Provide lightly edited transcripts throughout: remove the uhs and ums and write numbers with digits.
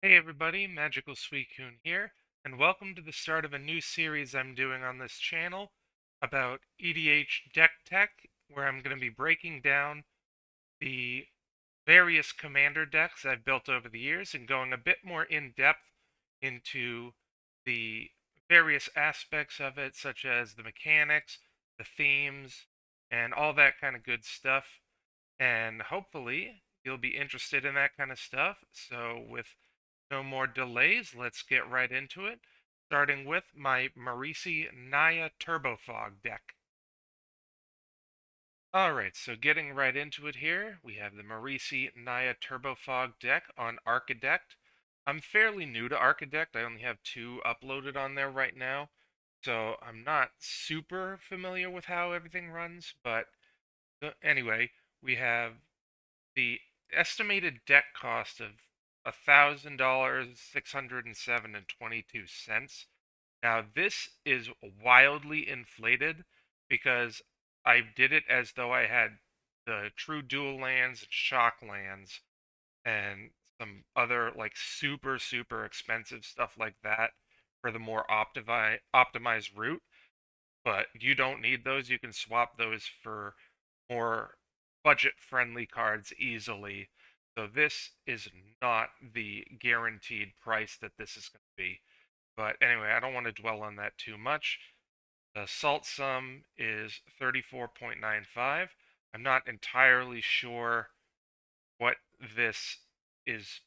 Hey everybody, MagicalSuicune here, and welcome to the start of a new series I'm doing on this channel about EDH deck tech, where I'm going to be breaking down the various commander decks I've built over the years and going a bit more in depth into the various aspects of it, such as the mechanics, the themes, and all that kind of good stuff. And hopefully you'll be interested in that kind of stuff. So with no more delays, let's get right into it, starting with my Marisi Naya Turbo Fog deck. Alright, so getting right into it here, we have the Marisi Naya Turbo Fog deck on Archidekt. I'm fairly new to Archidekt, I only have two uploaded on there right now, so I'm not super familiar with how everything runs, but anyway, we have the estimated deck cost of $1,000, 607.22. Now this is wildly inflated because I did it as though I had the true dual lands and shock lands and some other like super expensive stuff like that for the more optimized route, but you don't need those. You can swap those for more budget-friendly cards easily. So this is not the guaranteed price that this is going to be. But anyway, I don't want to dwell on that too much. The salt sum is 34.95. I'm not entirely sure what this is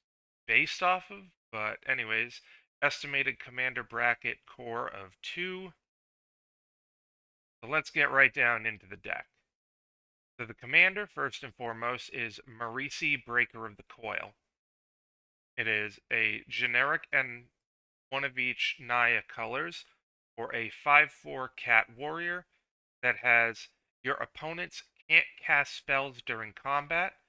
based off of, but anyways, estimated commander bracket core of 2. So let's get right down into the deck. So the commander, first and foremost, is Marisi, Breaker of the Coil. It is a generic and one of each Naya colors for a 5/4 cat warrior that has your opponents can't cast spells during combat,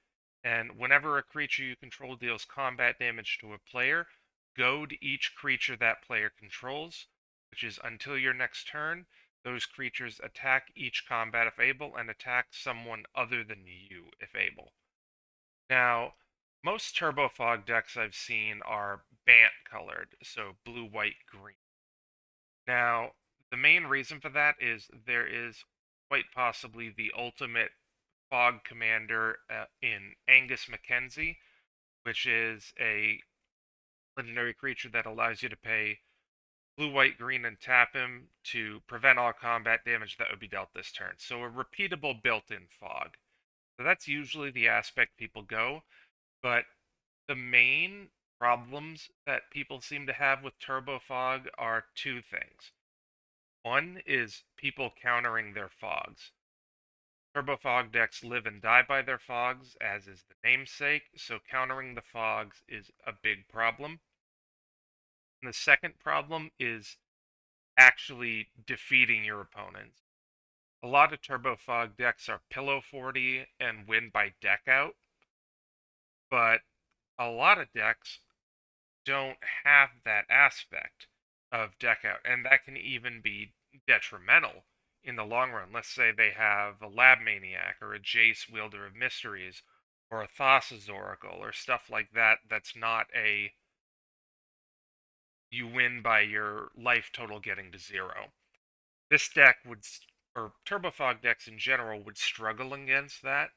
and whenever a creature you control deals combat damage to a player, goad each creature that player controls, which is until your next turn. Those creatures attack each combat if able and attack someone other than you if able. Now, most Turbo Fog decks I've seen are Bant colored, so blue, white, green. Now, the main reason for that is there is quite possibly the ultimate Fog commander in Angus Mackenzie, which is a legendary creature that allows you to pay blue, white, green, and tap him to prevent all combat damage that would be dealt this turn. So a repeatable built-in fog. So that's usually the aspect people go, but the main problems that people seem to have with Turbo Fog are two things. One is people countering their fogs. Turbo Fog decks live and die by their fogs, as is the namesake, so countering the fogs is a big problem. And the second problem is actually defeating your opponents. A lot of Turbo Fog decks are pillow 40 and win by deck out, but a lot of decks don't have that aspect of deck out, and that can even be detrimental in the long run. Let's say they have a Lab Maniac or a Jace Wielder of Mysteries or a Thassa's Oracle or stuff like that. That's not a you win by your life total getting to 0. This deck would, or Turbo Fog decks in general, would struggle against that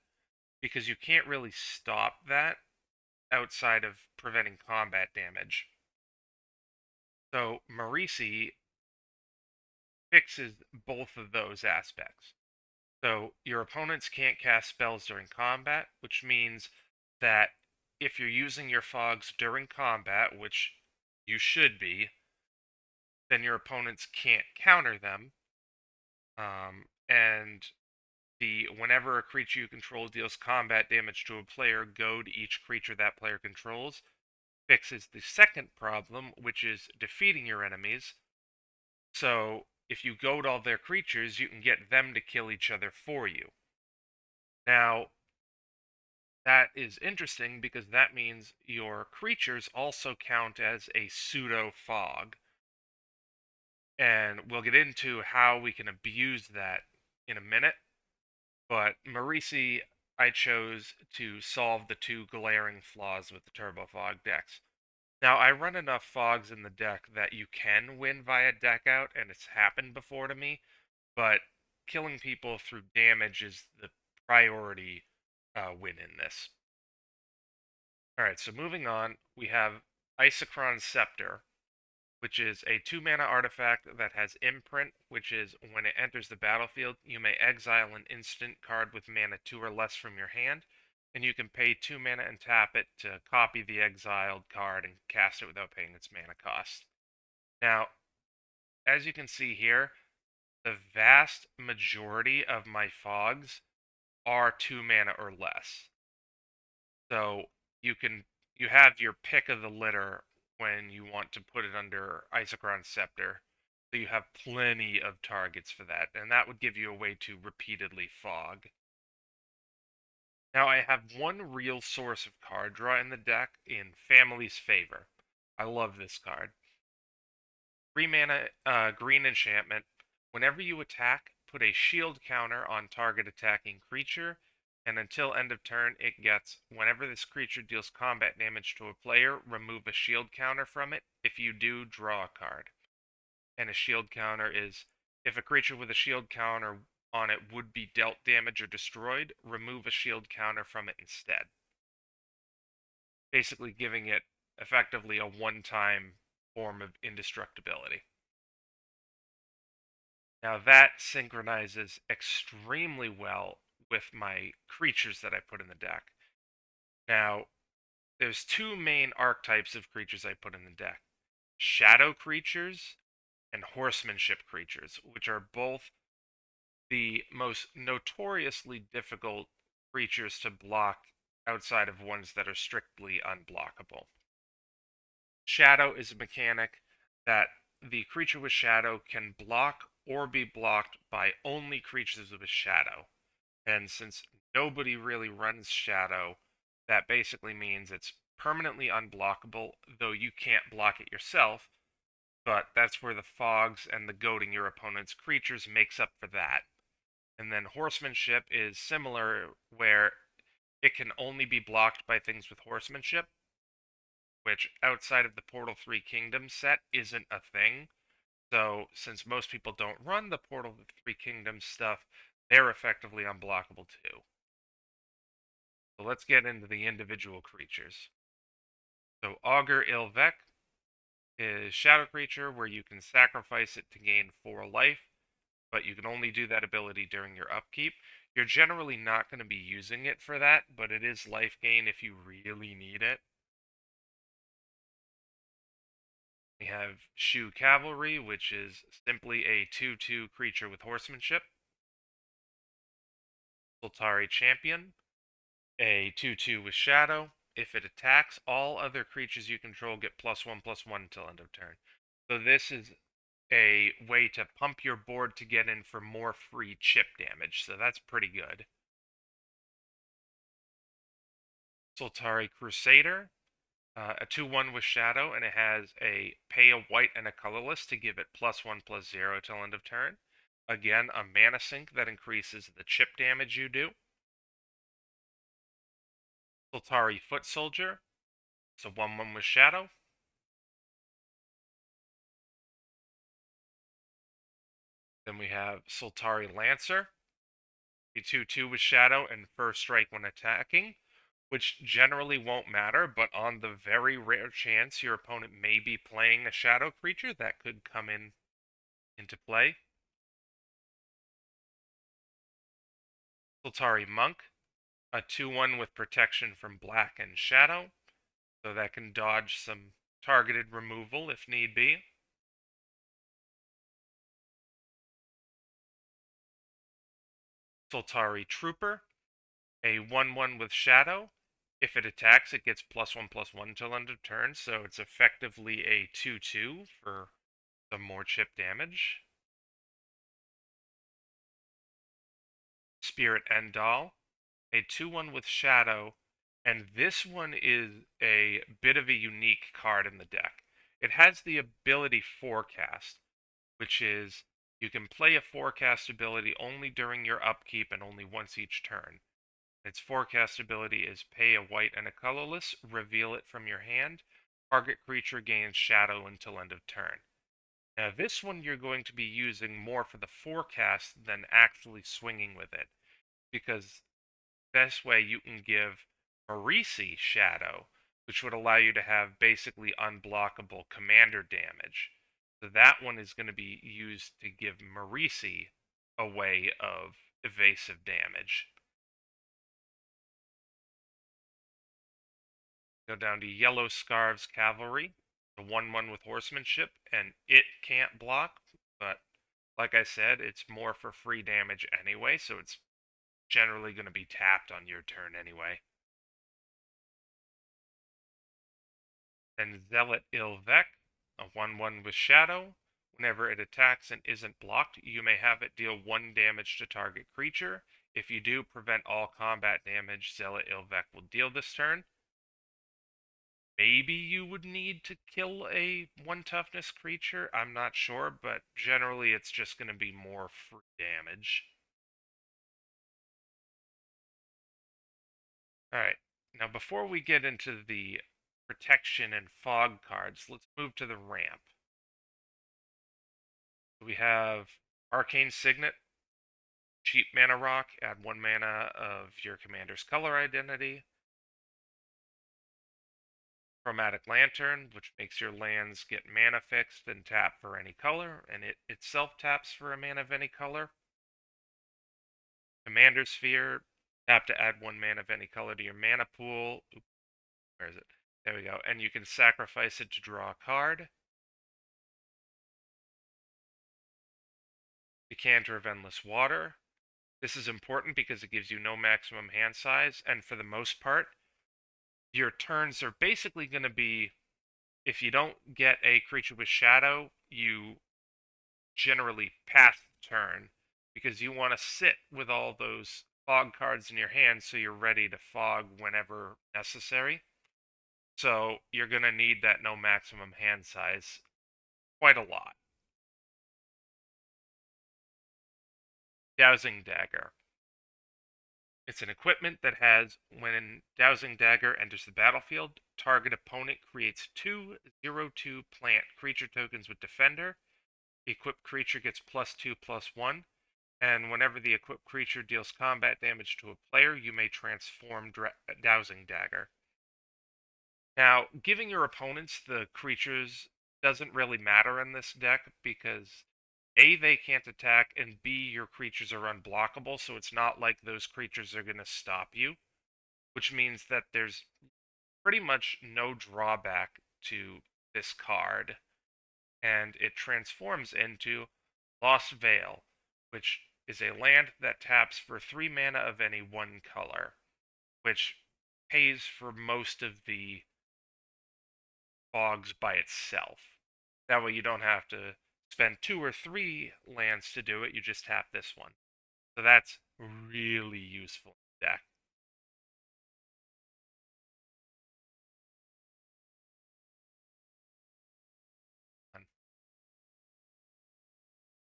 because you can't really stop that outside of preventing combat damage. So Marisi fixes both of those aspects. So your opponents can't cast spells during combat, which means that if you're using your fogs during combat, which you should be, then your opponents can't counter them. And whenever a creature you control deals combat damage to a player, goad each creature that player controls fixes the second problem, which is defeating your enemies. So if you goad all their creatures, you can get them to kill each other for you. Now, that is interesting because that means your creatures also count as a pseudo fog. And we'll get into how we can abuse that in a minute. But Marisi, I chose to solve the two glaring flaws with the Turbo Fog decks. Now, I run enough fogs in the deck that you can win via deck out, and it's happened before to me, but killing people through damage is the priority win in this. Alright, so moving on, we have Isochron's Scepter, which is a 2-mana artifact that has Imprint, which is when it enters the battlefield, you may exile an instant card with mana 2 or less from your hand, and you can pay 2 mana and tap it to copy the exiled card and cast it without paying its mana cost. Now, as you can see here, the vast majority of my fogs are 2 mana or less. So you have your pick of the litter when you want to put it under Isochron's Scepter. So you have plenty of targets for that, and that would give you a way to repeatedly fog. Now I have one real source of card draw in the deck in Family's Favor. I love this card. 3 mana green enchantment. Whenever you attack, put a shield counter on target attacking creature, and until end of turn, it gets whenever this creature deals combat damage to a player, remove a shield counter from it. If you do, draw a card. And a shield counter is if a creature with a shield counter on it would be dealt damage or destroyed, remove a shield counter from it instead. Basically giving it effectively a one-time form of indestructibility. Now that synchronizes extremely well with my creatures that I put in the deck. Now, there's two main archetypes of creatures I put in the deck. Shadow creatures and horsemanship creatures, which are both the most notoriously difficult creatures to block outside of ones that are strictly unblockable. Shadow is a mechanic that the creature with shadow can block or be blocked by only creatures with shadow. And since nobody really runs shadow, that basically means it's permanently unblockable, though you can't block it yourself. But that's where the fogs and the goading your opponent's creatures makes up for that. And then horsemanship is similar, where it can only be blocked by things with horsemanship, which outside of the Portal 3 Kingdoms set isn't a thing. So, since most people don't run the Portal 3 Kingdoms stuff, they're effectively unblockable too. So let's get into the individual creatures. So Augur Ilvek is Shadow Creature where you can sacrifice it to gain 4 life, but you can only do that ability during your upkeep. You're generally not going to be using it for that, but it is life gain if you really need it. We have Shu Cavalry, which is simply a 2/2 creature with horsemanship. Sultari Champion, a 2/2 with Shadow. If it attacks, all other creatures you control get +1/+1 until end of turn. So this is a way to pump your board to get in for more free chip damage, so that's pretty good. Sultari Crusader, a 2/1 with Shadow, and it has a pay a white and a colorless to give it +1/+0 till end of turn. Again, a mana sink that increases the chip damage you do. Sultari Foot Soldier, it's a 1/1 with Shadow. Then we have Sultari Lancer, a 2/2 with Shadow and first strike when attacking, which generally won't matter, but on the very rare chance your opponent may be playing a Shadow creature, that could come into play. Sultari Monk, a 2/1 with protection from black and shadow, so that can dodge some targeted removal if need be. Sultari Trooper, a 1/1 with shadow. If it attacks, it gets +1/+1 till end of turn, so it's effectively a 2/2 for some more chip damage. Spirit Endall, a 2/1 with shadow, and this one is a bit of a unique card in the deck. It has the ability Forecast, which is you can play a forecast ability only during your upkeep and only once each turn. Its forecast ability is pay a white and a colorless, reveal it from your hand. Target creature gains shadow until end of turn. Now, this one you're going to be using more for the forecast than actually swinging with it, because this way you can give Marisi shadow, which would allow you to have basically unblockable commander damage. So that one is going to be used to give Marisi a way of evasive damage. Go down to Yellow Scarves Cavalry, the 1/1 with horsemanship, and it can't block, but like I said, it's more for free damage anyway, so it's generally going to be tapped on your turn anyway. Then Zealot Ilvek, a 1/1 with Shadow. Whenever it attacks and isn't blocked, you may have it deal 1 damage to target creature. If you do, prevent all combat damage Zealot Ilvek will deal this turn. Maybe you would need to kill a 1 toughness creature, I'm not sure, but generally it's just going to be more free damage. Alright, now before we get into the protection and fog cards, let's move to the ramp. We have Arcane Signet, cheap mana rock, add 1 mana of your commander's color identity. Chromatic Lantern, which makes your lands get mana fixed and tap for any color, and it itself taps for a mana of any color. Commander Sphere, tap to add 1 mana of any color to your mana pool. Oops, where is it? There we go. And you can sacrifice it to draw a card. Decanter of Endless Water. This is important because it gives you no maximum hand size, and for the most part, your turns are basically going to be, if you don't get a creature with shadow, you generally pass the turn because you want to sit with all those fog cards in your hand so you're ready to fog whenever necessary. So you're going to need that no maximum hand size quite a lot. Dowsing Dagger. It's an equipment that has, when Dowsing Dagger enters the battlefield, target opponent creates 2/0/2 plant creature tokens with Defender. The equipped creature gets +2/+1, and whenever the equipped creature deals combat damage to a player, you may transform Dowsing Dagger. Now, giving your opponents the creatures doesn't really matter in this deck because A, they can't attack, and B, your creatures are unblockable, so it's not like those creatures are going to stop you, which means that there's pretty much no drawback to this card, and it transforms into Lost Veil, which is a land that taps for 3 mana of any 1 color, which pays for most of the fogs by itself. That way you don't have to spend 2 or 3 lands to do it, you just tap this one. So that's really useful in the deck.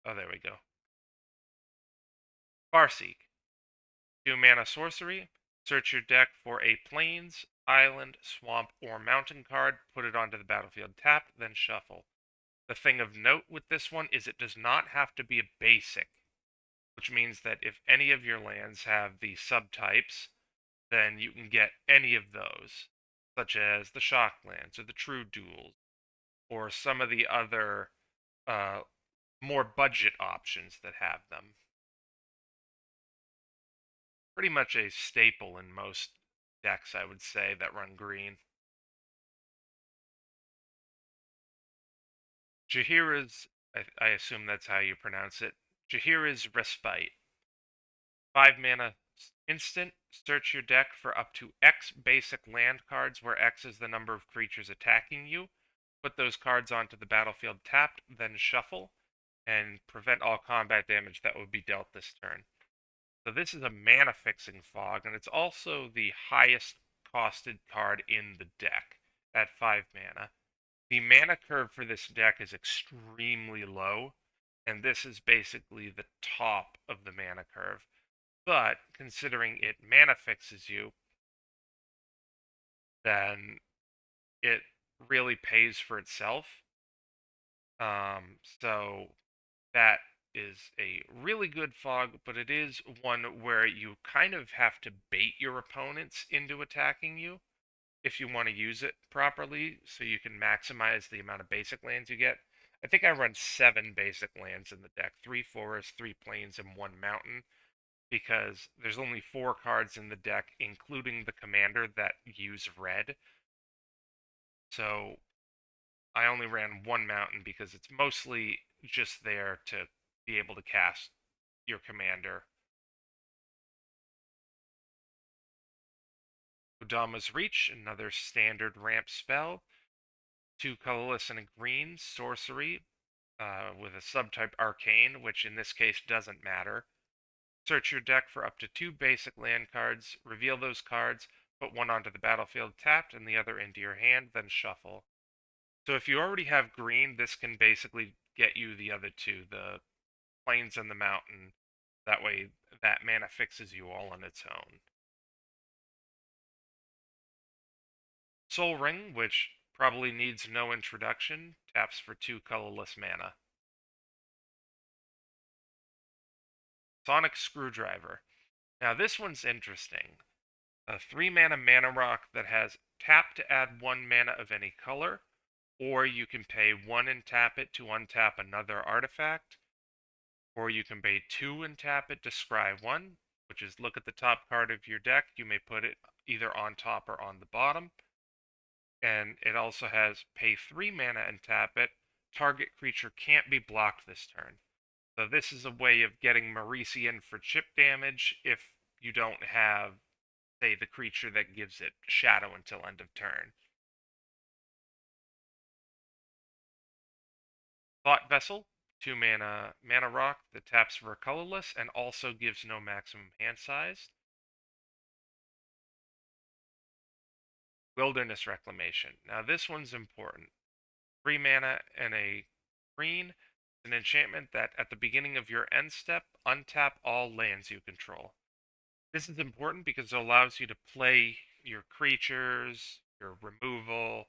Oh, there we go. Farseek. 2 mana sorcery. Search your deck for a plains, island, swamp, or mountain card, put it onto the battlefield tapped, then shuffle. The thing of note with this one is it does not have to be a basic, which means that if any of your lands have the subtypes, then you can get any of those, such as the Shocklands or the True Duels, or some of the other uh, more budget options that have them. Pretty much a staple in most decks, I would say, that run green. Jaheira's, I assume that's how you pronounce it, Jaheira's Respite. 5 mana instant, search your deck for up to X basic land cards where X is the number of creatures attacking you. Put those cards onto the battlefield tapped, then shuffle, and prevent all combat damage that would be dealt this turn. So this is a mana fixing fog, and it's also the highest costed card in the deck at 5 mana. The mana curve for this deck is extremely low, and this is basically the top of the mana curve. But considering it mana fixes you, then it really pays for itself. So that is a really good fog, but it is one where you kind of have to bait your opponents into attacking you if you want to use it properly so you can maximize the amount of basic lands you get. I think I run 7 basic lands in the deck, 3 forests, 3 plains, and 1 mountain, because there's only 4 cards in the deck, including the commander, that use red. So I only ran 1 mountain because it's mostly just there to be able to cast your commander. Udama's Reach, another standard ramp spell. 2 colorless and a green sorcery with a subtype Arcane, which in this case doesn't matter. Search your deck for up to 2 basic land cards, reveal those cards, put one onto the battlefield tapped and the other into your hand, then shuffle. So if you already have green, this can basically get you the other 2, the plains and the mountain. That way, that mana fixes you all on its own. Soul Ring, which probably needs no introduction, taps for 2 colorless mana. Sonic Screwdriver. Now this one's interesting. A 3 mana rock that has tap to add 1 mana of any color, or you can pay 1 and tap it to untap another artifact, or you can pay 2 and tap it to scry 1, which is look at the top card of your deck. You may put it either on top or on the bottom. And it also has pay 3 mana and tap it. Target creature can't be blocked this turn. So this is a way of getting Marisi in for chip damage if you don't have, say, the creature that gives it shadow until end of turn. Thought Vessel, 2 mana rock that taps for a colorless and also gives no maximum hand size. Wilderness Reclamation. Now this one's important. 3 mana and a green. An enchantment that at the beginning of your end step, untap all lands you control. This is important because it allows you to play your creatures, your removal,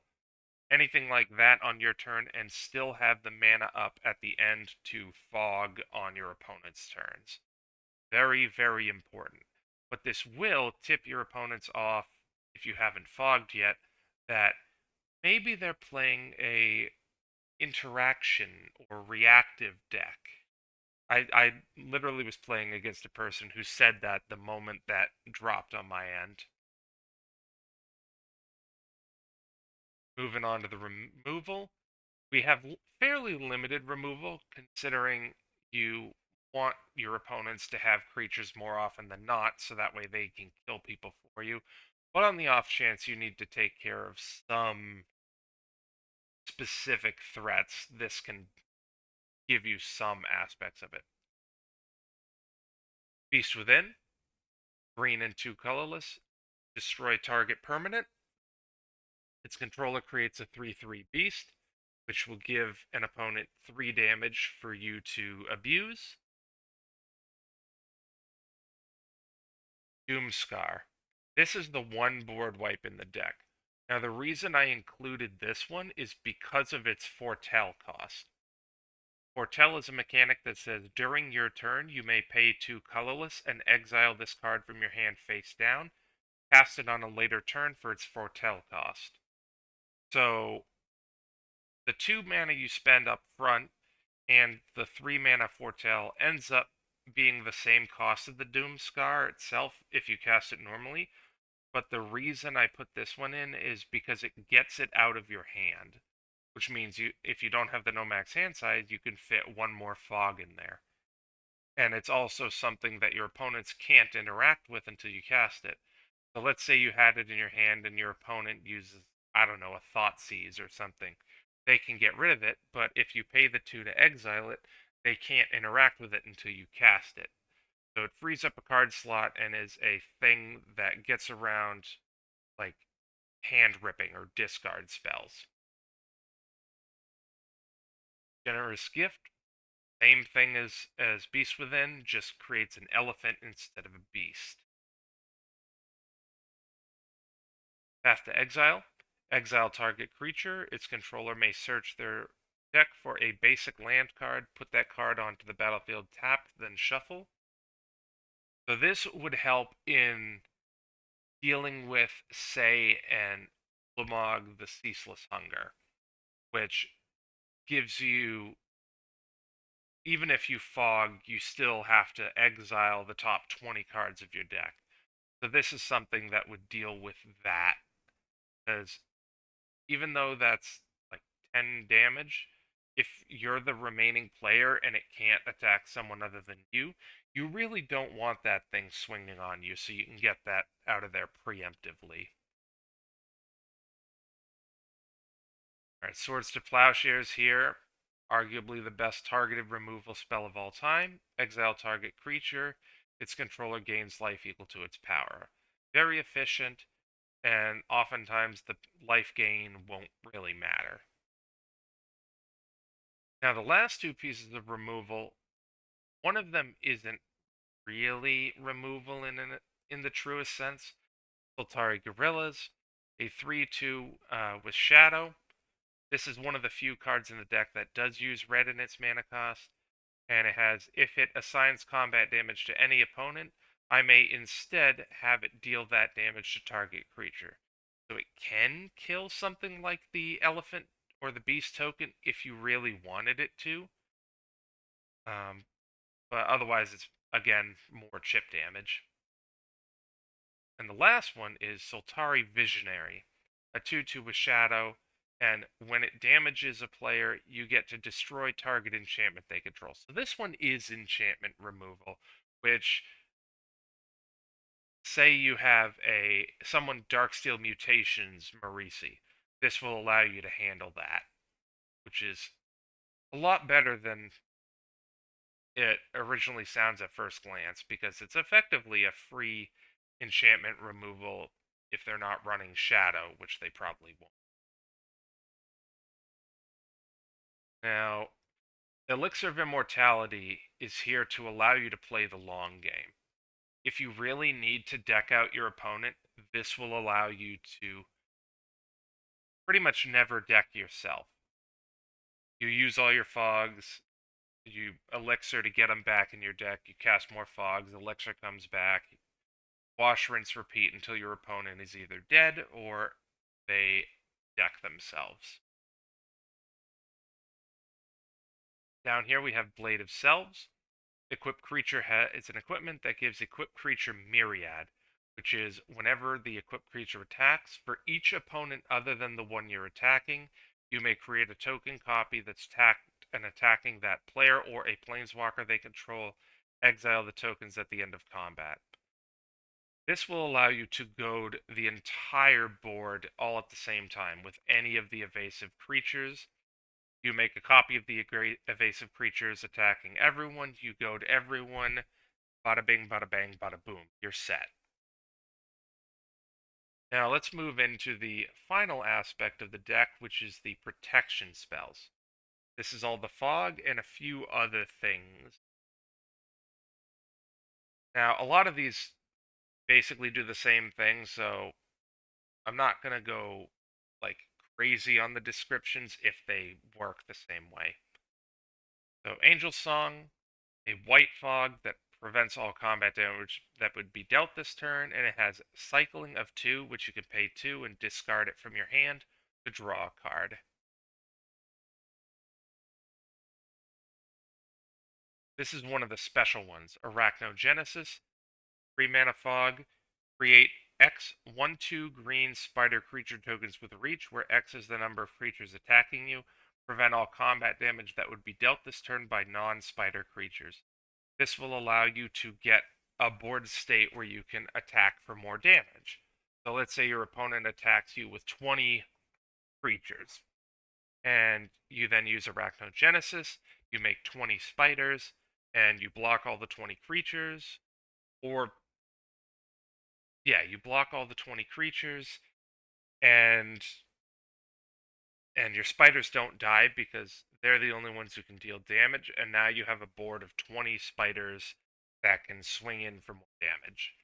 anything like that on your turn and still have the mana up at the end to fog on your opponent's turns. Very, very important. But this will tip your opponents off, if you haven't fogged yet, that maybe they're playing a interaction or reactive deck. I literally was playing against a person who said that the moment that dropped on my end. Moving on to the removal, we have fairly limited removal considering you want your opponents to have creatures more often than not so that way they can kill people for you. But on the off chance you need to take care of some specific threats, this can give you some aspects of it. Beast Within, green and 2 colorless, destroy target permanent. Its controller creates a 3/3 beast, which will give an opponent 3 damage for you to abuse. Doomscar. This is the one board wipe in the deck. Now the reason I included this one is because of its foretell cost. Foretell is a mechanic that says during your turn you may pay 2 colorless and exile this card from your hand face down. Cast it on a later turn for its foretell cost. So the 2 mana you spend up front and the 3 mana foretell ends up being the same cost of the Doomscar itself if you cast it normally. But the reason I put this one in is because it gets it out of your hand, which means if you don't have the no-max hand size, you can fit 1 more fog in there. And it's also something that your opponents can't interact with until you cast it. So let's say you had it in your hand and your opponent uses, I don't know, a Thoughtseize or something. They can get rid of it, but if you pay the 2 to exile it, they can't interact with it until you cast it. So it frees up a card slot and is a thing that gets around, like, hand ripping or discard spells. Generous Gift, same thing as Beast Within, just creates an elephant instead of a beast. Path to Exile, Exile target creature. Its controller may search their deck for a basic land card, put that card onto the battlefield tapped, then shuffle. So this would help in dealing with Say and Lamog the Ceaseless Hunger, which gives you, even if you fog, you still have to exile the top 20 cards of your deck. So this is something that would deal with that, because even though that's like 10 damage, if you're the remaining player and it can't attack someone other than you really don't want that thing swinging on you, so you can get that out of there preemptively. Alright, Swords to Plowshares here. Arguably the best targeted removal spell of all time. Exile target creature. Its controller gains life equal to its power. Very efficient, and oftentimes the life gain won't really matter. Now, the last two pieces of removal, one of them isn't really removal in the truest sense. Sultari Gorillas, a 3/2 with Shadow. This is one of the few cards in the deck that does use red in its mana cost, and it has, if it assigns combat damage to any opponent, I may instead have it deal that damage to target creature. So it can kill something like the elephant or the beast token if you really wanted it to. But otherwise it's, again, more chip damage. And the last one is Sultari Visionary, a 2/2 with Shadow, and when it damages a player, you get to destroy target enchantment they control. So this one is enchantment removal, which, say you have someone Darksteel Mutations Marisi, this will allow you to handle that, which is a lot better than it originally sounds at first glance, because it's effectively a free enchantment removal if they're not running Shadow, which they probably won't. Now, Elixir of Immortality is here to allow you to play the long game. If you really need to deck out your opponent, this will allow you to pretty much never deck yourself. You use all your fogs, you Elixir to get them back in your deck, you cast more fogs, Elixir comes back, wash, rinse, repeat until your opponent is either dead or they deck themselves. Down here we have Blade of Selves. Equipped creature it's an equipment that gives equipped creature Myriad, which is whenever the equipped creature attacks, for each opponent other than the one you're attacking, you may create a token copy that's tacked and attacking that player or a planeswalker they control. Exile the tokens at the end of combat. This will allow you to goad the entire board all at the same time with any of the evasive creatures. You make a copy of the evasive creatures attacking everyone, you goad everyone, bada bing, bada bang, bada boom, you're set. Now let's move into the final aspect of the deck, which is the protection spells. This is all the fog and a few other things. Now, a lot of these basically do the same thing, so I'm not going to go like crazy on the descriptions if they work the same way. So, Angel Song, a white fog that prevents all combat damage that would be dealt this turn, and it has cycling of 2, which you can pay 2 and discard it from your hand to draw a card. This is one of the special ones, Arachnogenesis, 3 mana fog, create X 1/2 green spider creature tokens with reach, where X is the number of creatures attacking you. Prevent all combat damage that would be dealt this turn by non-spider creatures. This will allow you to get a board state where you can attack for more damage. So let's say your opponent attacks you with 20 creatures, and you then use Arachnogenesis, you make 20 spiders, and you block all the 20 creatures, or yeah, you block all the 20 creatures, and your spiders don't die because they're the only ones who can deal damage, and now you have a board of 20 spiders that can swing in for more damage.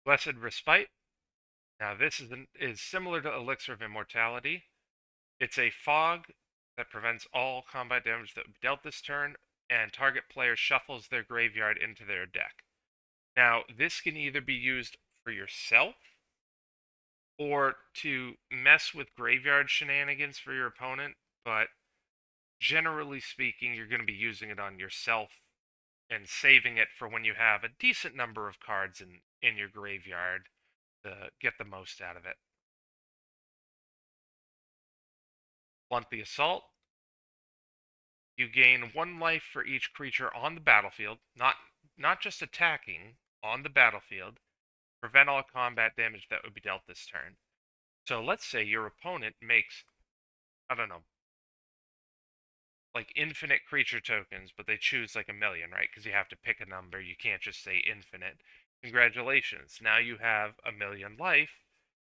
Blessed Respite. Now this is similar to Elixir of Immortality. It's a fog that prevents all combat damage that would be dealt this turn, and target player shuffles their graveyard into their deck. Now, this can either be used for yourself or to mess with graveyard shenanigans for your opponent, but generally speaking, you're going to be using it on yourself and saving it for when you have a decent number of cards in your graveyard to get the most out of it. Blunt the Assault. You gain 1 life for each creature on the battlefield, not just attacking, on the battlefield. Prevent all combat damage that would be dealt this turn. So let's say your opponent makes, I don't know, like infinite creature tokens, but they choose like 1,000,000, right? Because you have to pick a number. You can't just say infinite. Congratulations. Now you have 1,000,000 life,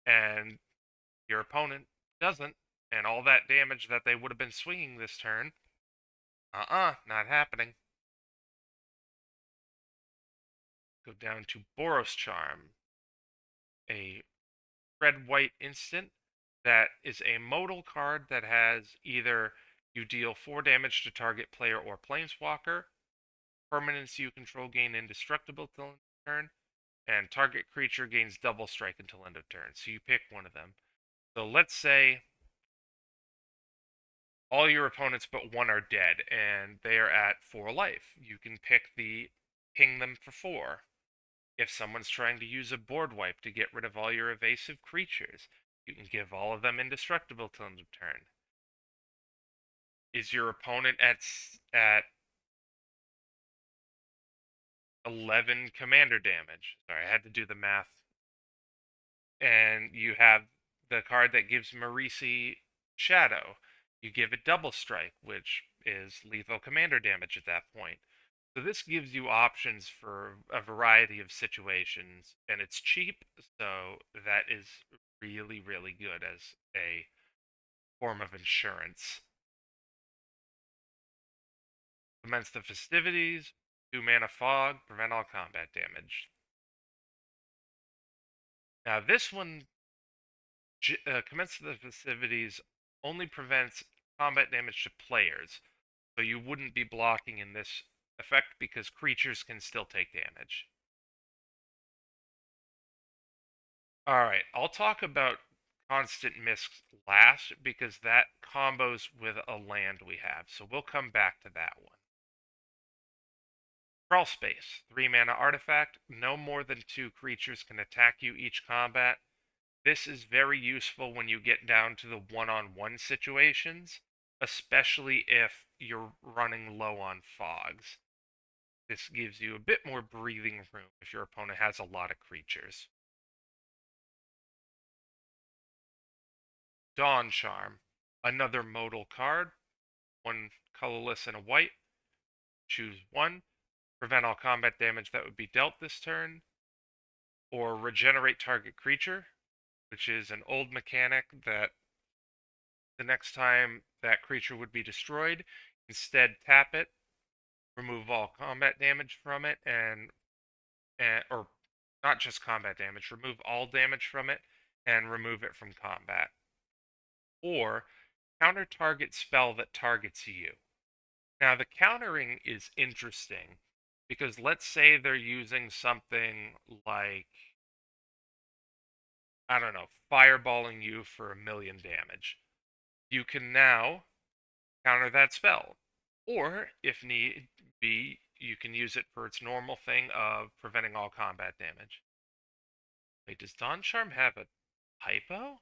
and your opponent doesn't. And all that damage that they would have been swinging this turn, not happening. Go down to Boros Charm, a red-white instant that is a modal card that has either you deal 4 damage to target player or planeswalker, permanents you control gain indestructible till end of turn, and target creature gains double strike until end of turn. So you pick one of them. So let's say all your opponents but one are dead, and they are at 4 life. You can pick the ping them for 4. If someone's trying to use a board wipe to get rid of all your evasive creatures, you can give all of them indestructible till end of turn. Is your opponent at 11 commander damage? Sorry, I had to do the math. And you have the card that gives Marisi Shadow. You give it double strike, which is lethal commander damage at that point. So this gives you options for a variety of situations, and it's cheap, so that is really, really good as a form of insurance. Commence the Festivities, 2 mana Fog, prevent all combat damage. Now this one, Commence the Festivities, only prevents combat damage to players, so you wouldn't be blocking in this effect because creatures can still take damage. Alright, I'll talk about Constant Mist last because that combos with a land we have, so we'll come back to that one. Crawl Space, 3 mana artifact, no more than 2 creatures can attack you each combat. This is very useful when you get down to the one-on-one situations, especially if you're running low on fogs. This gives you a bit more breathing room if your opponent has a lot of creatures. Dawn Charm, another modal card, 1 colorless and a white. Choose 1. Prevent all combat damage that would be dealt this turn. Or regenerate target creature, which is an old mechanic that the next time that creature would be destroyed, instead tap it, remove all combat damage from it, or not just combat damage, remove all damage from it, and remove it from combat. Or counter target spell that targets you. Now the countering is interesting because let's say they're using something like, I don't know, fireballing you for 1,000,000 damage. You can now counter that spell. Or, if need be, you can use it for its normal thing of preventing all combat damage. Wait, does Dawn Charm have a typo?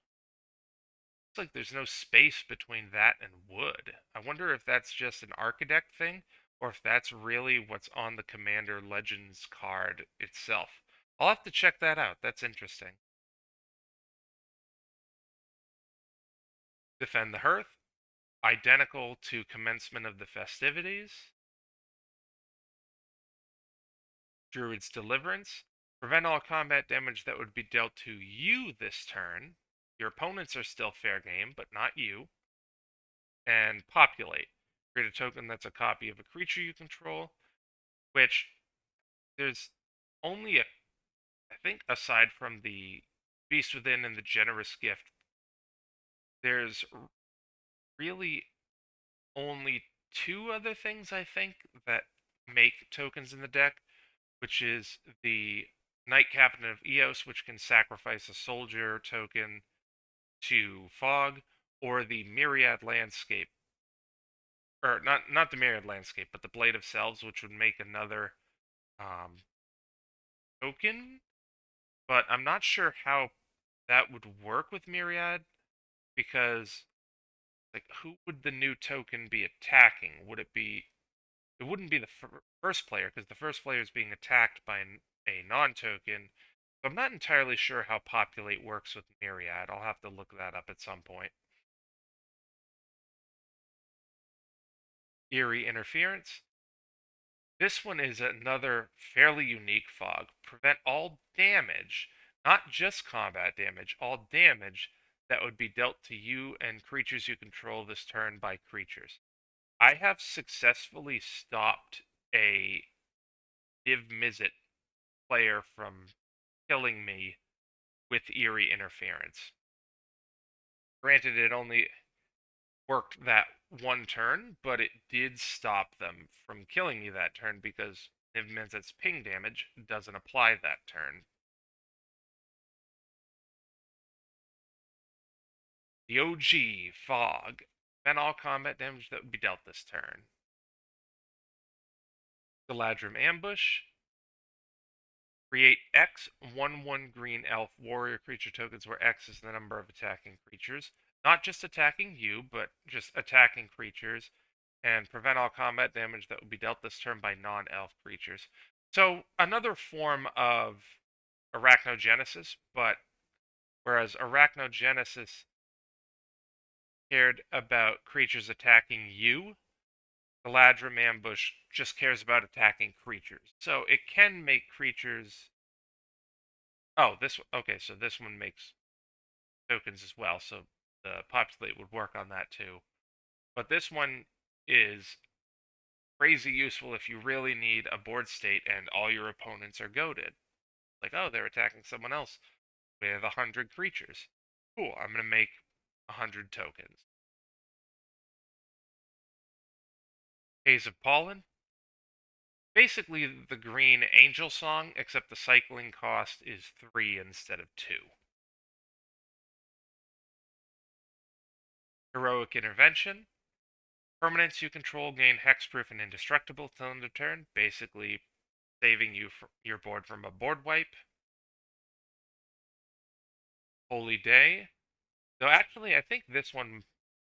Looks like there's no space between that and wood. I wonder if that's just an Archidekt thing, or if that's really what's on the Commander Legends card itself. I'll have to check that out. That's interesting. Defend the Hearth, identical to Commencement of the Festivities. Druid's Deliverance, prevent all combat damage that would be dealt to you this turn. Your opponents are still fair game, but not you. And Populate, create a token that's a copy of a creature you control, which there's only a I think aside from the Beast Within and the Generous Gift, there's really only two other things I think that make tokens in the deck, which is the Knight Captain of Eos, which can sacrifice a soldier token to Fog, or the Myriad Landscape, or not the Myriad Landscape, but the Blade of Selves, which would make another um, token. But I'm not sure how that would work with Myriad because, like, who would the new token be attacking? Would it be? It wouldn't be the first player because the first player is being attacked by a non-token. So I'm not entirely sure how Populate works with Myriad. I'll have to look that up at some point. Eerie Interference. This one is another fairly unique fog. Prevent all damage, not just combat damage, all damage that would be dealt to you and creatures you control this turn by creatures. I have successfully stopped a Div Mizzet player from killing me with Eerie Interference. Granted, it only worked that one turn, but it did stop them from killing me that turn because Div Mizzet's ping damage doesn't apply that turn. The OG Fog. Prevent all combat damage that would be dealt this turn. Galadrim Ambush. Create X 1/1 green elf warrior creature tokens where X is the number of attacking creatures. Not just attacking you, but just attacking creatures. And prevent all combat damage that would be dealt this turn by non-elf creatures. So another form of Arachnogenesis, but whereas Arachnogenesis cared about creatures attacking you, Galadrim Ambush just cares about attacking creatures. So it can make creatures. Oh, this one. Okay, so this one makes tokens as well. So the Populate would work on that too. But this one is crazy useful if you really need a board state and all your opponents are goaded. Like, oh, they're attacking someone else with 100 creatures. Cool, I'm going to make 100 tokens. Haze of Pollen. Basically the green angel song, except the cycling cost is 3 instead of 2. Heroic Intervention. Permanents you control gain hexproof and indestructible till end of turn, basically saving your board from a board wipe. Holy Day. Though actually, I think this one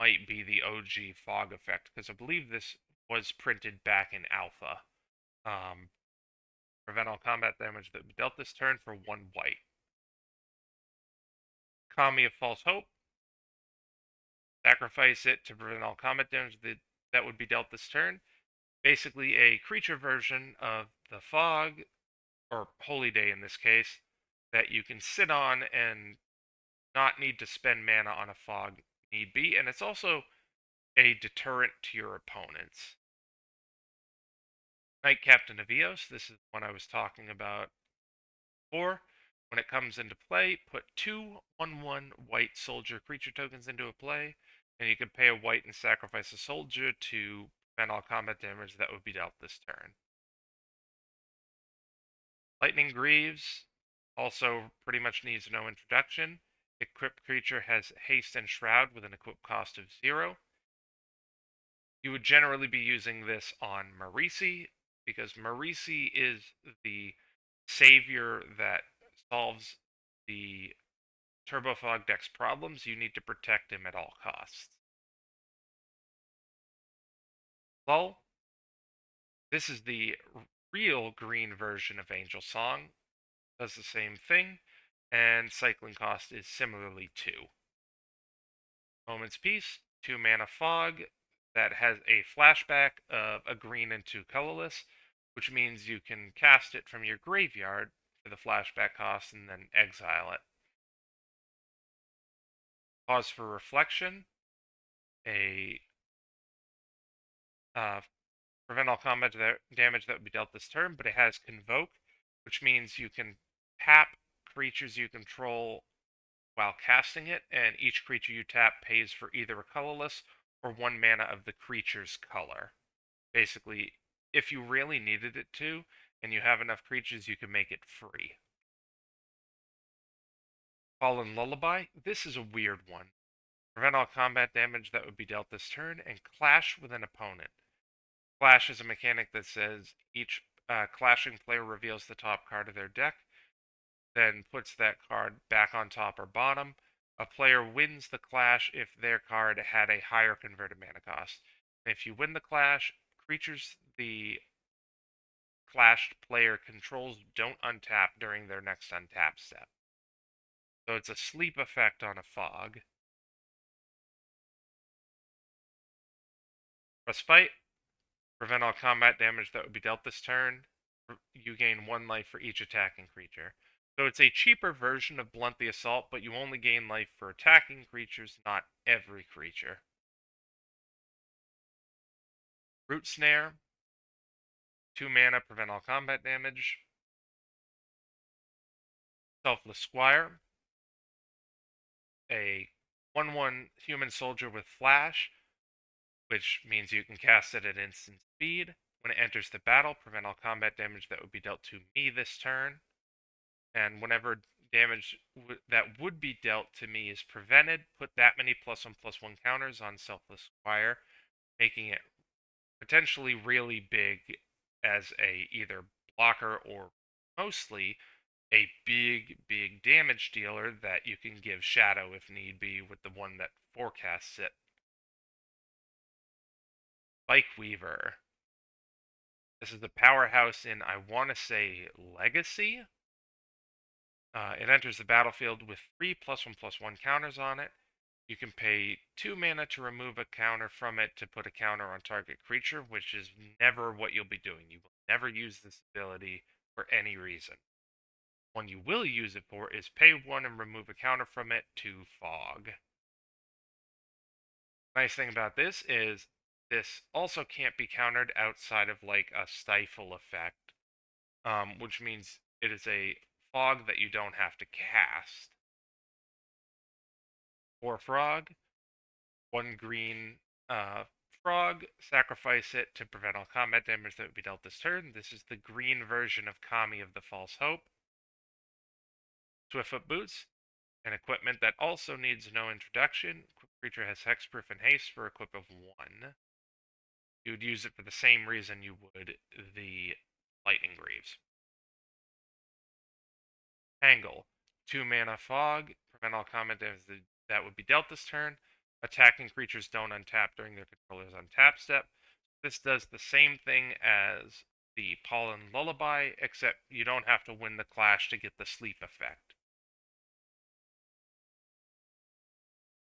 might be the OG fog effect, because I believe this was printed back in alpha. Prevent all combat damage that be dealt this turn for 1 white. Kami of False Hope. Sacrifice it to prevent all combat damage that would be dealt this turn. Basically a creature version of the fog, or Holy Day in this case, that you can sit on and not need to spend mana on a fog need be, and it's also a deterrent to your opponents. Knight Captain of Eos, this is one I was talking about before. When it comes into play, put 2/1/1 white soldier creature tokens into a play, and you can pay a white and sacrifice a soldier to prevent all combat damage that would be dealt this turn. Lightning Greaves also pretty much needs no introduction. Equipped creature has haste and shroud with an equip cost of 0. You would generally be using this on Marisi, because Marisi is the savior that solves the Turbo Fog deck's problems. You need to protect him at all costs. Lull. This is the real green version of Angel Song. Does the same thing, and cycling cost is similarly 2. Moment's Peace, 2 mana fog that has a flashback of a green and 2 colorless, which means you can cast it from your graveyard for the flashback cost and then exile it. Pause for Reflection, a prevent all combat damage that would be dealt this turn, but it has Convoke, which means you can tap creatures you control while casting it, and each creature you tap pays for either a colorless or 1 mana of the creature's color. Basically, if you really needed it to, and you have enough creatures, you can make it free. Fallen Lullaby, this is a weird one. Prevent all combat damage that would be dealt this turn, and clash with an opponent. Clash is a mechanic that says each clashing player reveals the top card of their deck, then puts that card back on top or bottom. A player wins the clash if their card had a higher converted mana cost. And if you win the clash, creatures the clashed player controls don't untap during their next untap step. So it's a sleep effect on a fog. Respite, prevent all combat damage that would be dealt this turn. You gain 1 life for each attacking creature. So it's a cheaper version of Blunt the Assault, but you only gain life for attacking creatures, not every creature. Root Snare, 2 mana, prevent all combat damage. Selfless Squire, a 1/1 human soldier with flash, which means you can cast it at instant speed. When it enters the battle, prevent all combat damage that would be dealt to me this turn. And whenever damage that would be dealt to me is prevented, put that many +1/+1 counters on Selfless Squire, making it potentially really big as a either blocker or mostly a big damage dealer that you can give Shadow if need be with the one that forecasts it. Bike Weaver. This is a powerhouse in, I want to say, Legacy. It enters the battlefield with 3 +1/+1 counters on it. You can pay 2 mana to remove a counter from it to put a counter on target creature, which is never what you'll be doing. You will never use this ability for any reason. One you will use it for is pay 1 and remove a counter from it to Fog. Nice thing about this is this also can't be countered outside of like a stifle effect, which means it is a fog that you don't have to cast. For Frog, 1 green frog, sacrifice it to prevent all combat damage that would be dealt this turn. This is the green version of Kami of the False Hope. Swiftfoot Boots, an equipment that also needs no introduction. Creature has hexproof and haste for equip of 1. You would use it for the same reason you would the Lightning Greaves. Tangle, 2 mana fog, prevent all combat damage that would be dealt this turn. Attacking creatures don't untap during their controller's untap step. This does the same thing as the Pollen Lullaby, except you don't have to win the clash to get the sleep effect.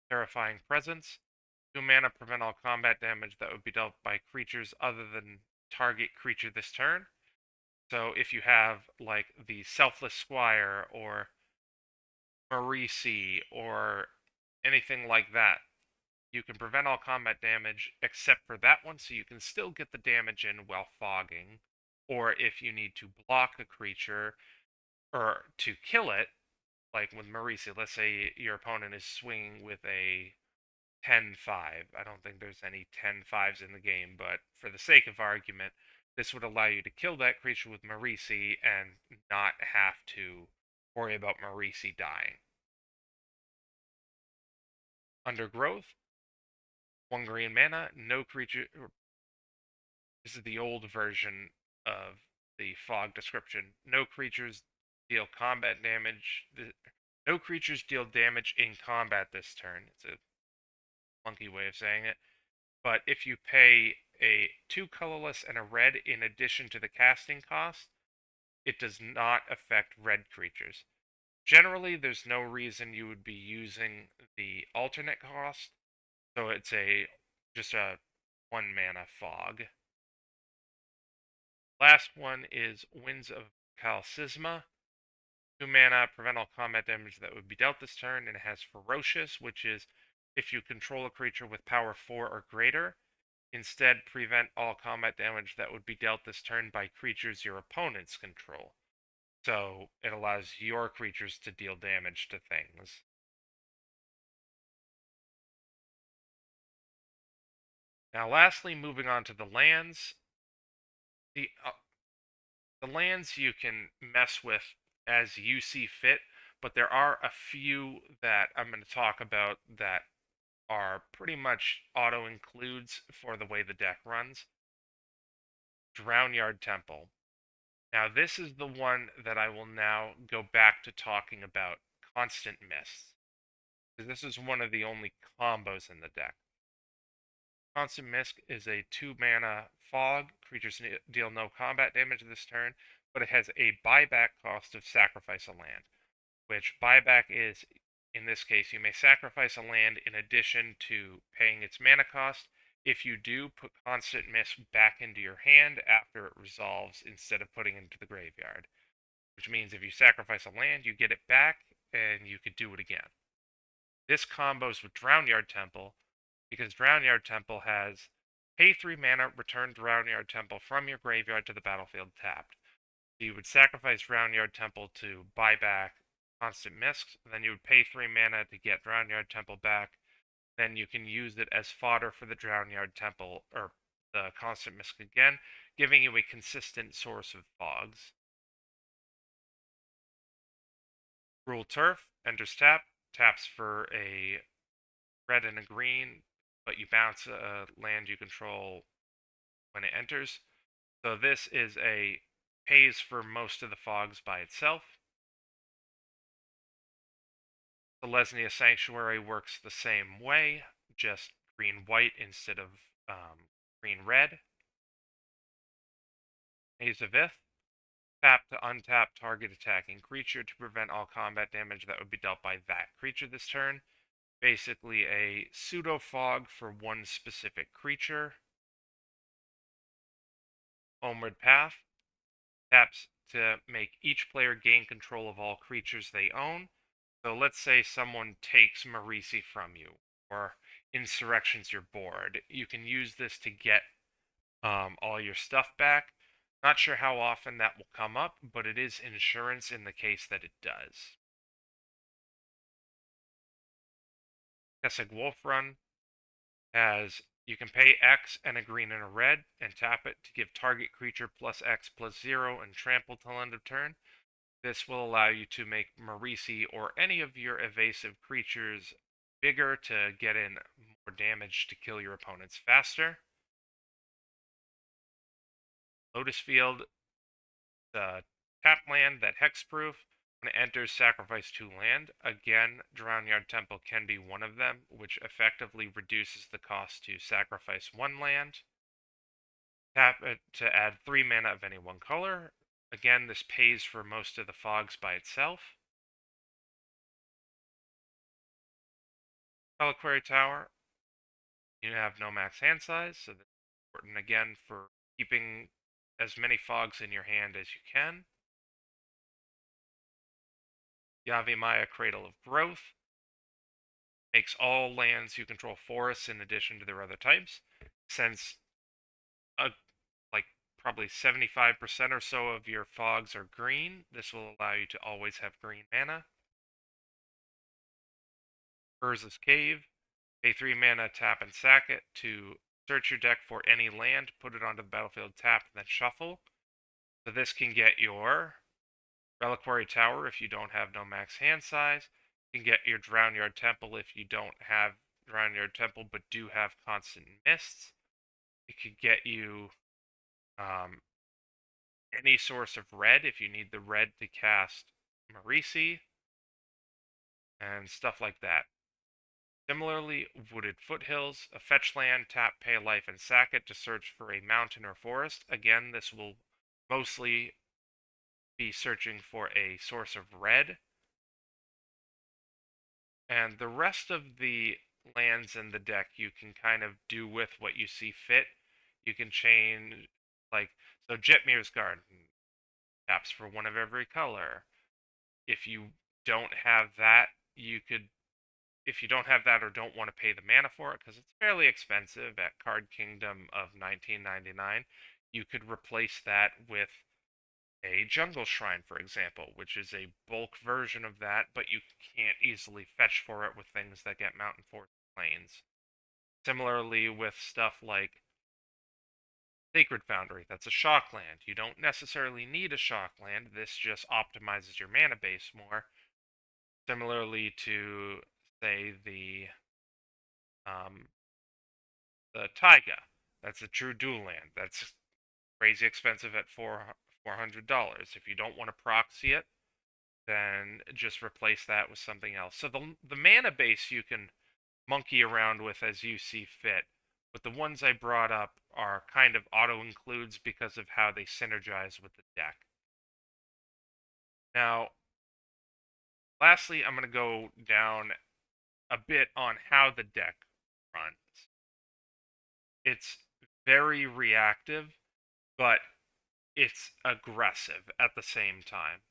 Terrifying Presence, 2 mana, prevent all combat damage that would be dealt by creatures other than target creature this turn. So if you have like the Selfless Squire or Marisi or anything like that, you can prevent all combat damage except for that one, so you can still get the damage in while fogging. Or if you need to block a creature or to kill it, like with Marisi, let's say your opponent is swinging with a 10-5. I don't think there's any 10-5s in the game, but for the sake of argument, this would allow you to kill that creature with Marisi and not have to worry about Marisi dying. Undergrowth, 1 green mana, no creature. This is the old version of the fog description. No creatures deal combat damage. No creatures deal damage in combat this turn. It's a funky way of saying it. But if you pay a 2 colorless and a red in addition to the casting cost, it does not affect red creatures. Generally, there's no reason you would be using the alternate cost, so it's just a 1 mana fog. Last one is Winds of Calcisma. 2 mana, prevent all combat damage that would be dealt this turn, and it has Ferocious, which is if you control a creature with power 4 or greater, instead prevent all combat damage that would be dealt this turn by creatures your opponents control. So it allows your creatures to deal damage to things. Now, lastly, moving on to the lands. The lands you can mess with as you see fit, but there are a few that I'm going to talk about that are pretty much auto includes for the way the deck runs. Drownyard Temple. Now, this is the one that I will now go back to talking about Constant Mists. This is one of the only combos in the deck. Constant Mist is a 2-mana fog. Creatures deal no combat damage this turn, but it has a buyback cost of sacrifice a land, which buyback is, in this case, you may sacrifice a land in addition to paying its mana cost. If you do, put Constant Mist back into your hand after it resolves instead of putting it into the graveyard, which means if you sacrifice a land, you get it back and you could do it again. This combos with Drownyard Temple because Drownyard Temple has pay 3 mana, return Drownyard Temple from your graveyard to the battlefield tapped. So you would sacrifice Drownyard Temple to buy back Constant Mist, then you would pay 3 mana to get Drownyard Temple back, then you can use it as fodder for the Drownyard Temple, or the Constant Mist again, giving you a consistent source of fogs. Cruel Turf, enters tap, taps for a red and a green, but you bounce a land you control when it enters. So this is a pays for most of the fogs by itself. The Lesnia Sanctuary works the same way, just green-white instead of green-red. Haze of Ith, tap to untap target attacking creature to prevent all combat damage that would be dealt by that creature this turn. Basically a pseudo-fog for one specific creature. Homeward Path, taps to make each player gain control of all creatures they own. So let's say someone takes Marisi from you, or insurrections your board. You can use this to get all your stuff back. Not sure how often that will come up, but it is insurance in the case that it does. Kessig Wolf Run has you can pay X and a green and a red and tap it to give target creature plus X plus 0 and trample till end of turn. This will allow you to make Marisi or any of your evasive creatures bigger to get in more damage to kill your opponents faster. Lotus Field, the tap land that hexproof. When it enters, sacrifice 2 land. Again, Drownyard Temple can be one of them, which effectively reduces the cost to sacrifice 1 land. Tap it to add 3 mana of any one color. Again, this pays for most of the fogs by itself. Reliquary Tower, you have no max hand size, so that's important again for keeping as many fogs in your hand as you can. Yavimaya Cradle of Growth makes all lands you control forests in addition to their other types. Since like probably 75% or so of your fogs are green, this will allow you to always have green mana. Urza's Cave, pay 3 mana, tap and sack it to search your deck for any land, put it onto the battlefield tapped, and then shuffle. So this can get your Reliquary Tower if you don't have no max hand size. You can get your Drownyard Temple if you don't have Drownyard Temple but do have Constant Mists. It could get you any source of red if you need the red to cast Marisi and stuff like that. Similarly, Wooded Foothills, a fetch land, tap, pay a life, and sack it to search for a mountain or forest. Again, this will mostly be searching for a source of red. And the rest of the lands in the deck you can kind of do with what you see fit. You can change, like, so Jetmir's Garden taps for 1 of every color. If you don't have that, if you don't have that or don't want to pay the mana for it, because it's fairly expensive at Card Kingdom of $19.99, you could replace that with a jungle shrine, for example, which is a bulk version of that, but you can't easily fetch for it with things that get mountain forest plains. Similarly, with stuff like Sacred Foundry, that's a shock land. You don't necessarily need a shock land, this just optimizes your mana base more. Similarly to, say, um, the Taiga. That's a true dual land. That's crazy expensive at $400. If you don't want to proxy it, then just replace that with something else. So the mana base you can monkey around with as you see fit, but the ones I brought up are kind of auto includes because of how they synergize with the deck. Now, lastly, I'm going to go down a bit on how the deck runs. It's very reactive, but it's aggressive at the same time.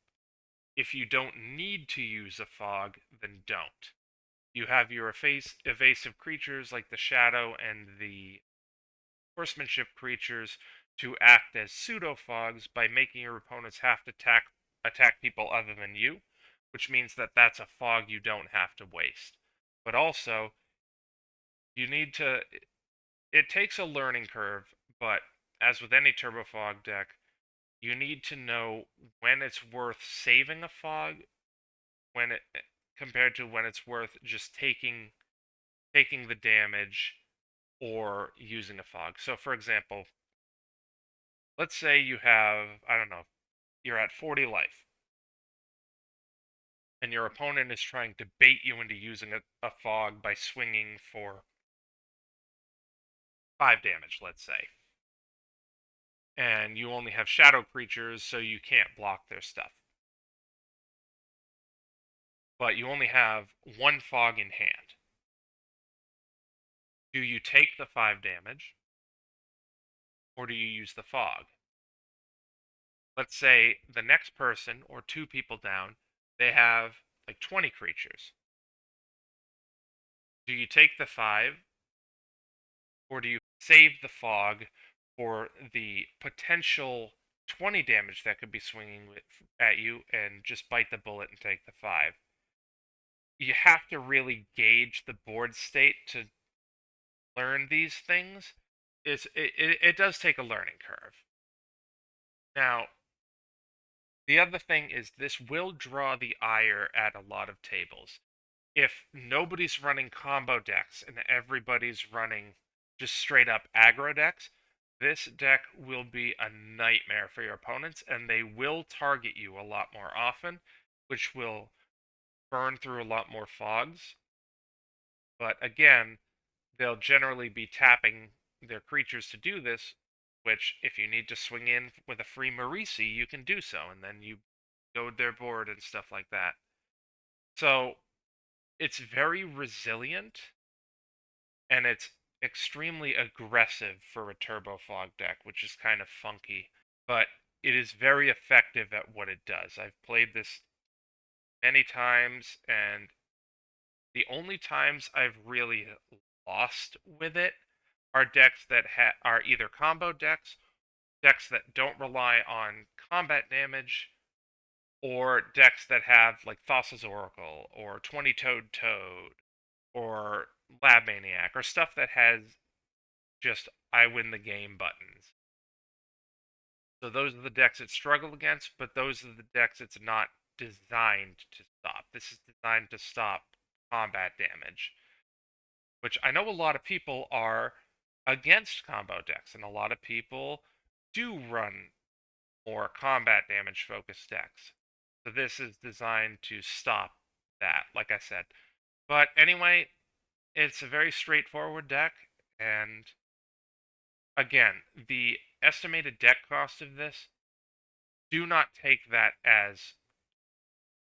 If you don't need to use a fog, then don't. You have your evasive creatures like the Shadow and the Horsemanship creatures to act as pseudo-fogs by making your opponents have to attack people other than you, which means that that's a fog you don't have to waste. But also, you need to... It takes a learning curve, but as with any Turbo Fog deck, you need to know when it's worth saving a fog when it compared to when it's worth just taking the damage or using a fog. So for example, let's say you have, I don't know, you're at 40 life and your opponent is trying to bait you into using a fog by swinging for 5 damage, let's say. And you only have shadow creatures, so you can't block their stuff. But you only have 1 fog in hand. Do you take the 5 damage, or do you use the fog? Let's say the next person, or 2 people down, they have like 20 creatures. Do you take the 5, or do you save the fog for the potential 20 damage that could be swinging at you and just bite the bullet and take the 5? You have to really gauge the board state to learn these things. It does take a learning curve. Now, the other thing is this will draw the ire at a lot of tables. If nobody's running combo decks and everybody's running just straight up aggro decks, this deck will be a nightmare for your opponents, and they will target you a lot more often, which will burn through a lot more fogs. But again, they'll generally be tapping their creatures to do this, which if you need to swing in with a free Marisi, you can do so, and then you goad their board and stuff like that. So it's very resilient, and it's extremely aggressive for a Turbo Fog deck, which is kind of funky, but it is very effective at what it does. I've played this many times, and the only times I've really lost with it are decks that are either combo decks that don't rely on combat damage, or decks that have like Thassa's Oracle, or 20-Toed Toad, or Lab Maniac, or stuff that has just I win the game buttons. So those are the decks it struggle against, but those are the decks it's not designed to stop. This is designed to stop combat damage, which I know a lot of people are against combo decks, and a lot of people do run more combat damage focused decks. So this is designed to stop that, like I said. But anyway, it's a very straightforward deck, and again, the estimated deck cost of this, do not take that as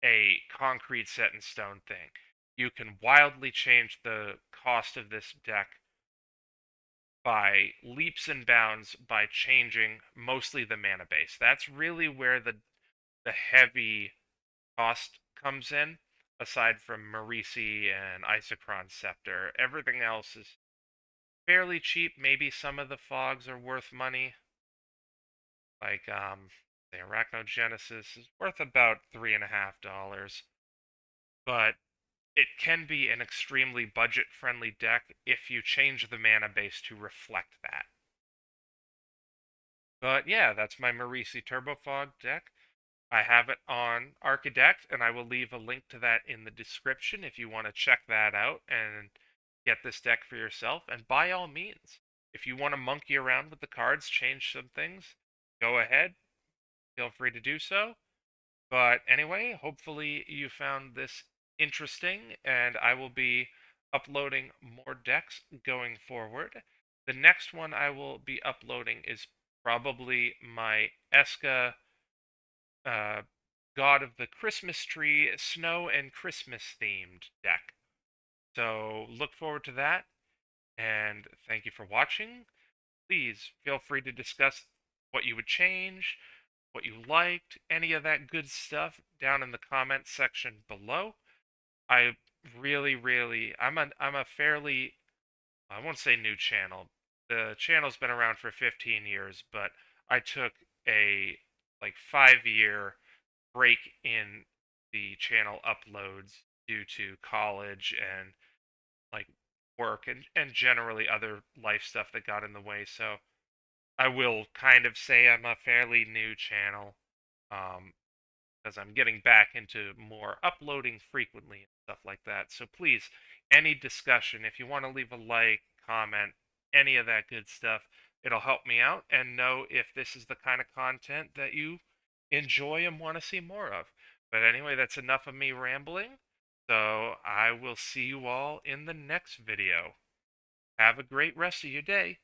a concrete set in stone thing. You can wildly change the cost of this deck by leaps and bounds by changing mostly the mana base. That's really where the heavy cost comes in, aside from Marisi and Isochron Scepter. Everything else is fairly cheap. Maybe some of the fogs are worth money. Like, The Arachnogenesis is worth about $3.50, but it can be an extremely budget-friendly deck if you change the mana base to reflect that. But yeah, that's my Marisi Turbo Fog deck. I have it on Archidekt, and I will leave a link to that in the description if you want to check that out and get this deck for yourself. And by all means, if you want to monkey around with the cards, change some things, go ahead. Feel free to do so. But anyway, hopefully you found this interesting, and I will be uploading more decks going forward. The next one I will be uploading is probably my Eska uh, God of the Christmas Tree, Snow and Christmas themed deck. So look forward to that, and thank you for watching. Please feel free to discuss what you would change, what you liked, any of that good stuff down in the comments section below. I I'm a fairly, I won't say new channel. The channel's been around for 15 years, but I took a like 5 year break in the channel uploads due to college and like work and generally other life stuff that got in the way. So I will kind of say I'm a fairly new channel, um, because I'm getting back into more uploading frequently and stuff like that. So please, any discussion, if you want to leave a like, comment, any of that good stuff, it'll help me out and know if this is the kind of content that you enjoy and want to see more of. But anyway, that's enough of me rambling. So I will see you all in the next video. Have a great rest of your day.